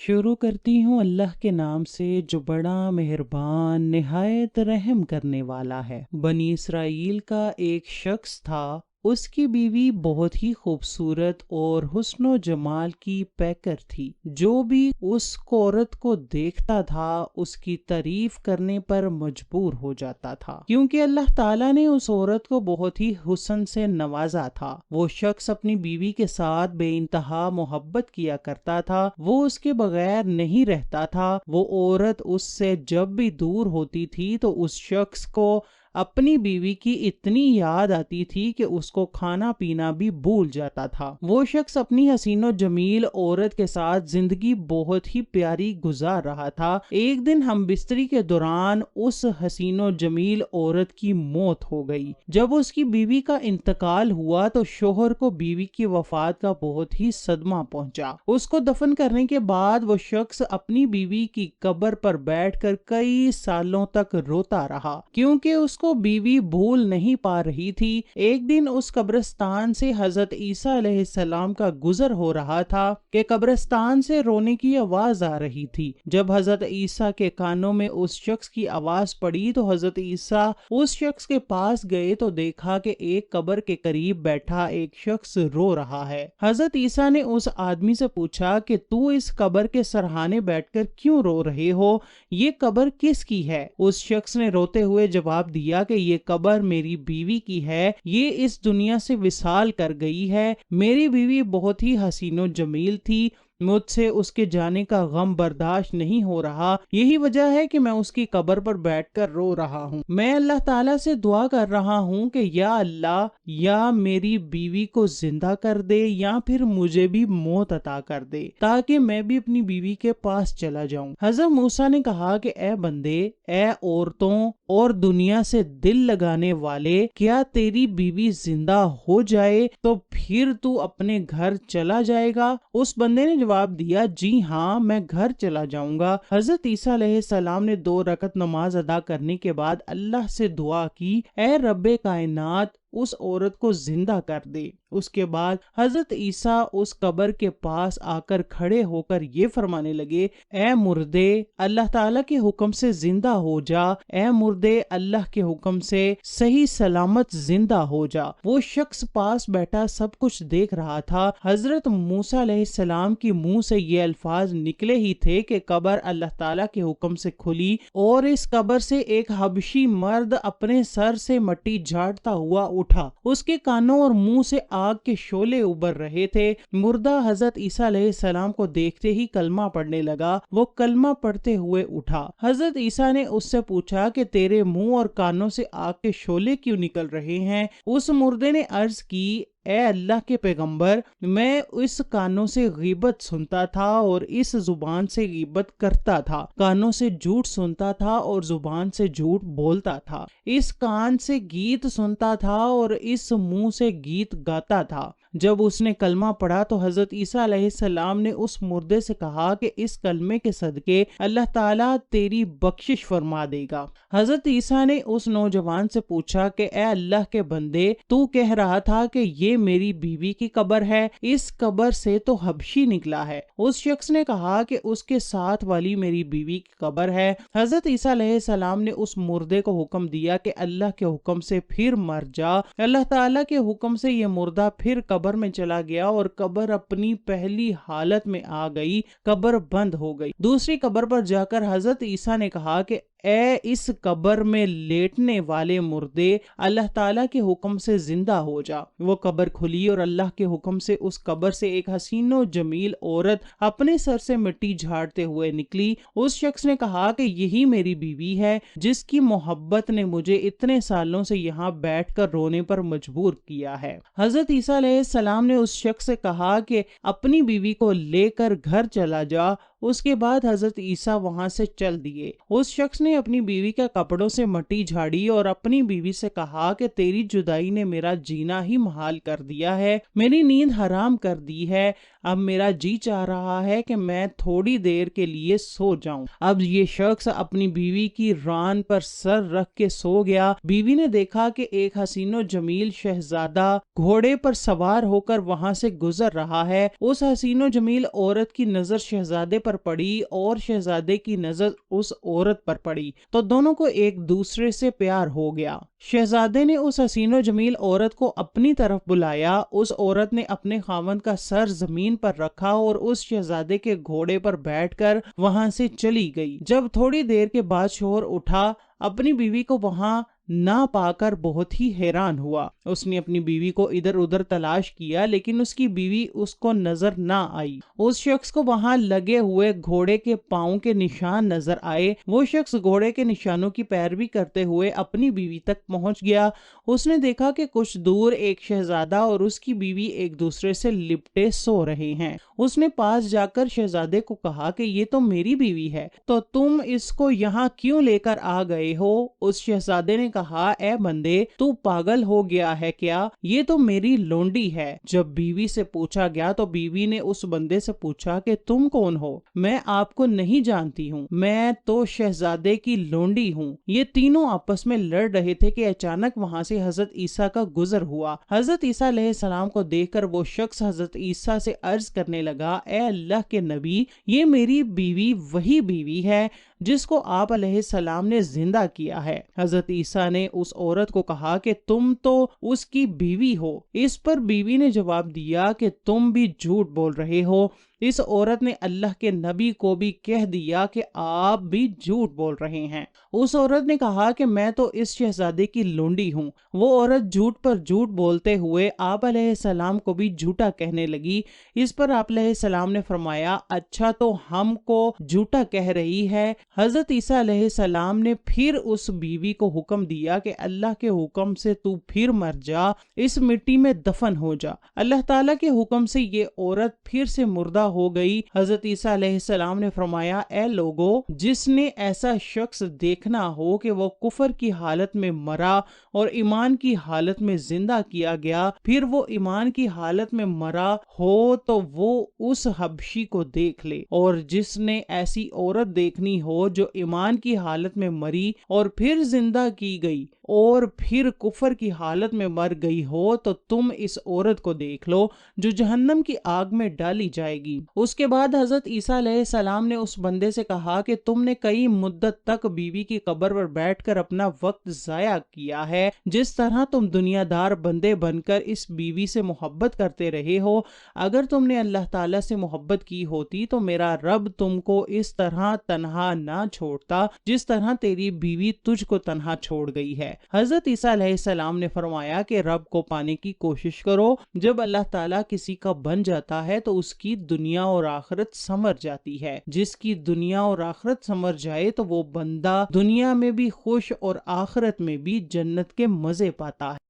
شروع کرتی ہوں اللہ کے نام سے جو بڑا مہربان نہایت رحم کرنے والا ہے۔ بنی اسرائیل کا ایک شخص تھا، اس کی بیوی بہت ہی خوبصورت اور حسن و جمال کی پیکر تھی۔ جو بھی اس عورت کو دیکھتا تھا اس کی تعریف کرنے پر مجبور ہو جاتا تھا، کیونکہ اللہ تعالیٰ نے اس عورت کو بہت ہی حسن سے نوازا تھا۔ وہ شخص اپنی بیوی کے ساتھ بے انتہا محبت کیا کرتا تھا، وہ اس کے بغیر نہیں رہتا تھا۔ وہ عورت اس سے جب بھی دور ہوتی تھی تو اس شخص کو اپنی بیوی کی اتنی یاد آتی تھی کہ اس کو کھانا پینا بھی بھول جاتا تھا۔ وہ شخص اپنی حسین و جمیل عورت کے ساتھ زندگی بہت ہی پیاری گزار رہا تھا۔ ایک دن ہم بستری کے دوران اس حسین و جمیل عورت کی موت ہو گئی۔ جب اس کی بیوی کا انتقال ہوا تو شوہر کو بیوی کی وفات کا بہت ہی صدمہ پہنچا۔ اس کو دفن کرنے کے بعد وہ شخص اپنی بیوی کی قبر پر بیٹھ کر کئی سالوں تک روتا رہا، کیونکہ اس کو بیوی بھول نہیں پا رہی تھی۔ ایک دن اس قبرستان سے حضرت عیسیٰ علیہ السلام کا گزر ہو رہا تھا کہ قبرستان سے رونے کی آواز آ رہی تھی۔ جب حضرت عیسیٰ کے کانوں میں اس شخص کی آواز پڑی تو حضرت عیسیٰ اس شخص کے پاس گئے تو دیکھا کہ ایک قبر کے قریب بیٹھا ایک شخص رو رہا ہے۔ حضرت عیسیٰ نے اس آدمی سے پوچھا کہ تو اس قبر کے سرہانے بیٹھ کر کیوں رو رہے ہو؟ یہ قبر کس کی ہے؟ اس شخص نے روتے ہوئے جواب دیا کہ یہ قبر میری بیوی کی ہے، یہ اس دنیا سے وصال کر گئی ہے۔ میری بیوی بہت ہی حسین و جمیل تھی، مجھ سے اس کے جانے کا غم برداشت نہیں ہو رہا، یہی وجہ ہے کہ میں اس کی قبر پر بیٹھ کر رو رہا ہوں۔ میں اللہ تعالیٰ سے دعا کر رہا ہوں کہ یا اللہ، یا میری بیوی کو زندہ کر دے یا پھر مجھے بھی موت عطا کر دے تاکہ میں بھی اپنی بیوی کے پاس چلا جاؤں۔ حضرت موسیٰ نے کہا کہ اے بندے، اے عورتوں اور دنیا سے دل لگانے والے، کیا تیری بیوی زندہ ہو جائے تو پھر تو اپنے گھر چلا جائے گا؟ اس بندے نے جواب دیا، جی ہاں، میں گھر چلا جاؤں گا۔ حضرت عیسیٰ علیہ السلام نے 2 رکعت نماز ادا کرنے کے بعد اللہ سے دعا کی، اے رب کائنات، اس عورت کو زندہ کر دے۔ اس کے بعد حضرت عیسیٰ اس قبر کے پاس آ کر کھڑے ہو کر یہ فرمانے لگے، اے مردے، اللہ تعالیٰ کے حکم سے زندہ ہو جا، اے مردے، اللہ کے حکم سے صحیح سلامت زندہ ہو جا۔ وہ شخص پاس بیٹھا سب کچھ دیکھ رہا تھا۔ حضرت موسیٰ علیہ السلام کی منہ سے یہ الفاظ نکلے ہی تھے کہ قبر اللہ تعالیٰ کے حکم سے کھلی اور اس قبر سے ایک حبشی مرد اپنے سر سے مٹی جھاڑتا ہوا اٹھا۔ اس کے کانوں اور منہ سے آگ کے شعلے ابھر رہے تھے۔ مردہ حضرت عیسیٰ علیہ السلام کو دیکھتے ہی کلمہ پڑھنے لگا۔ وہ کلمہ پڑھتے ہوئے اٹھا۔ حضرت عیسیٰ نے اس سے پوچھا کہ تیرے منہ اور کانوں سے آگ کے شعلے کیوں نکل رہے ہیں؟ اس مردے نے عرض کی، اے اللہ کے پیغمبر، میں اس کانوں سے غیبت سنتا تھا اور اس زبان سے غیبت کرتا تھا، کانوں سے جھوٹ سنتا تھا اور زبان سے جھوٹ بولتا تھا، اس کان سے گیت سنتا تھا اور اس منہ سے گیت گاتا تھا۔ جب اس نے کلمہ پڑھا تو حضرت عیسیٰ علیہ السلام نے اس مردے سے کہا کہ اس کلمے کے صدقے اللہ تعالیٰ تیری بخشش فرما دے گا۔ حضرت عیسیٰ نے اس نوجوان سے پوچھا کہ اے اللہ کے بندے، تو کہہ رہا تھا کہ یہ میری بیوی کی قبر ہے، اس قبر سے تو حبشی نکلا ہے۔ اس شخص نے کہا کہ اس کے ساتھ والی میری بیوی کی قبر ہے۔ حضرت عیسیٰ علیہ السلام نے اس مردے کو حکم دیا کہ اللہ کے حکم سے پھر مر جا۔ اللہ تعالیٰ کے حکم سے یہ مردہ پھر قبر میں چلا گیا اور قبر اپنی پہلی حالت میں آ گئی، قبر بند ہو گئی۔ دوسری قبر پر جا کر حضرت عیسیٰ نے کہا کہ اے اس قبر میں لیٹنے والے مردے، اللہ تعالیٰ کے حکم سے زندہ ہو جا۔ وہ قبر کھلی اور اللہ کے حکم سے اس قبر سے ایک حسین و جمیل عورت اپنے سر سے مٹی جھاڑتے ہوئے نکلی۔ اس شخص نے کہا کہ یہی میری بیوی ہے جس کی محبت نے مجھے اتنے سالوں سے یہاں بیٹھ کر رونے پر مجبور کیا ہے۔ حضرت عیسیٰ علیہ السلام نے اس شخص سے کہا کہ اپنی بیوی کو لے کر گھر چلا جا۔ اس کے بعد حضرت عیسیٰ وہاں سے چل دیے۔ اس شخص نے اپنی بیوی کے کپڑوں سے مٹی جھاڑی اور اپنی بیوی سے کہا کہ تیری جدائی نے میرا جینا ہی محال کر دیا ہے، میری نیند حرام کر دی ہے، اب میرا جی چاہ رہا ہے کہ میں تھوڑی دیر کے لیے سو جاؤں۔ اب یہ شخص اپنی بیوی کی ران پر سر رکھ کے سو گیا۔ بیوی نے دیکھا کہ ایک حسین و جمیل شہزادہ گھوڑے پر سوار ہو کر وہاں سے گزر رہا ہے۔ اس حسین و جمیل عورت کی نظر شہزادے پر پر پڑی اور شہزادے کی نظر اس عورت پر پڑی تو دونوں کو ایک دوسرے سے پیار ہو گیا۔ شہزادے نے اس حسین و جمیل عورت کو اپنی طرف بلایا۔ اس عورت نے اپنے خاوند کا سر زمین پر رکھا اور اس شہزادے کے گھوڑے پر بیٹھ کر وہاں سے چلی گئی۔ جب تھوڑی دیر کے بعد شوہر اٹھا، اپنی بیوی کو وہاں نہ پا کر بہت ہی حیران ہوا۔ اس نے اپنی بیوی کو ادھر ادھر تلاش کیا لیکن اس کی بیوی اس کو نظر نہ آئی۔ اس شخص کو وہاں لگے ہوئے گھوڑے کے پاؤں کے نشان نظر آئے۔ وہ شخص گھوڑے کے نشانوں کی پیروی کرتے ہوئے اپنی بیوی تک پہنچ گیا۔ اس نے دیکھا کہ کچھ دور ایک شہزادہ اور اس کی بیوی ایک دوسرے سے لپٹے سو رہے ہیں۔ اس نے پاس جا کر شہزادے کو کہا کہ یہ تو میری بیوی ہے، تو تم اس کو یہاں کیوں لے کر آ گئے ہو؟ اس شہزادے نے کہا، اے بندے، تو پاگل ہو گیا ہے کیا؟ یہ تو میری لونڈی ہے۔ جب بیوی سے پوچھا گیا تو بیوی نے اس بندے سے پوچھا کہ تم کون ہو؟ میں آپ کو نہیں جانتی ہوں، میں تو شہزادے کی لونڈی ہوں۔ یہ تینوں آپس میں لڑ رہے تھے کہ اچانک وہاں سے حضرت عیسیٰ کا گزر ہوا۔ حضرت عیسیٰ علیہ السلام کو دیکھ کر وہ شخص حضرت عیسیٰ سے عرض کرنے لگا، اے اللہ کے نبی، یہ میری بیوی وہی بیوی ہے جس کو آپ علیہ السلام نے زندہ کیا ہے۔ حضرت عیسیٰ نے اس عورت کو کہا کہ تم تو اس کی بیوی ہو۔ اس پر بیوی نے جواب دیا کہ تم بھی جھوٹ بول رہے ہو۔ اس عورت نے اللہ کے نبی کو بھی کہہ دیا کہ آپ بھی جھوٹ بول رہے ہیں۔ اس عورت نے کہا کہ میں تو اس شہزادے کی لونڈی ہوں۔ وہ عورت جھوٹ پر جھوٹ بولتے ہوئے آپ علیہ السلام کو بھی جھوٹا کہنے لگی۔ اس پر آپ علیہ السلام نے فرمایا، اچھا تو ہم کو جھوٹا کہہ رہی ہے۔ حضرت عیسیٰ علیہ السلام نے پھر اس بیوی کو حکم دیا کہ اللہ کے حکم سے تو پھر مر جا، اس مٹی میں دفن ہو جا۔ اللہ تعالیٰ کے حکم سے یہ عورت پھر سے مردہ ہو گئی۔ حضرت عیسیٰ علیہ السلام نے فرمایا، اے لوگو، جس نے ایسا شخص دیکھنا ہو کہ وہ کفر کی حالت میں مرا اور ایمان کی حالت میں زندہ کیا گیا، پھر وہ ایمان کی حالت میں مرا ہو تو وہ اس حبشی کو دیکھ لے، اور جس نے ایسی عورت دیکھنی ہو جو ایمان کی حالت میں مری اور پھر زندہ کی گئی اور پھر کفر کی حالت میں مر گئی ہو تو تم اس عورت کو دیکھ لو جو جہنم کی آگ میں ڈالی جائے گی۔ اس کے بعد حضرت عیسیٰ علیہ السلام نے اس بندے سے کہا کہ تم نے کئی مدت تک بیوی کی قبر پر بیٹھ کر اپنا وقت ضائع کیا ہے۔ جس طرح تم دنیا دار بندے بن کر اس بیوی سے محبت کرتے رہے ہو، اگر تم نے اللہ تعالیٰ سے محبت کی ہوتی تو میرا رب تم کو اس طرح تنہا نہ چھوڑتا جس طرح تیری بیوی تجھ کو تنہا چھوڑ گئی ہے۔ حضرت عیسیٰ علیہ السلام نے فرمایا کہ رب کو پانے کی کوشش کرو۔ جب اللہ تعالیٰ کسی کا بن جاتا ہے تو اس کی دنیا اور آخرت سنور جاتی ہے۔ جس کی دنیا اور آخرت سنور جائے تو وہ بندہ دنیا میں بھی خوش اور آخرت میں بھی جنت کے مزے پاتا ہے۔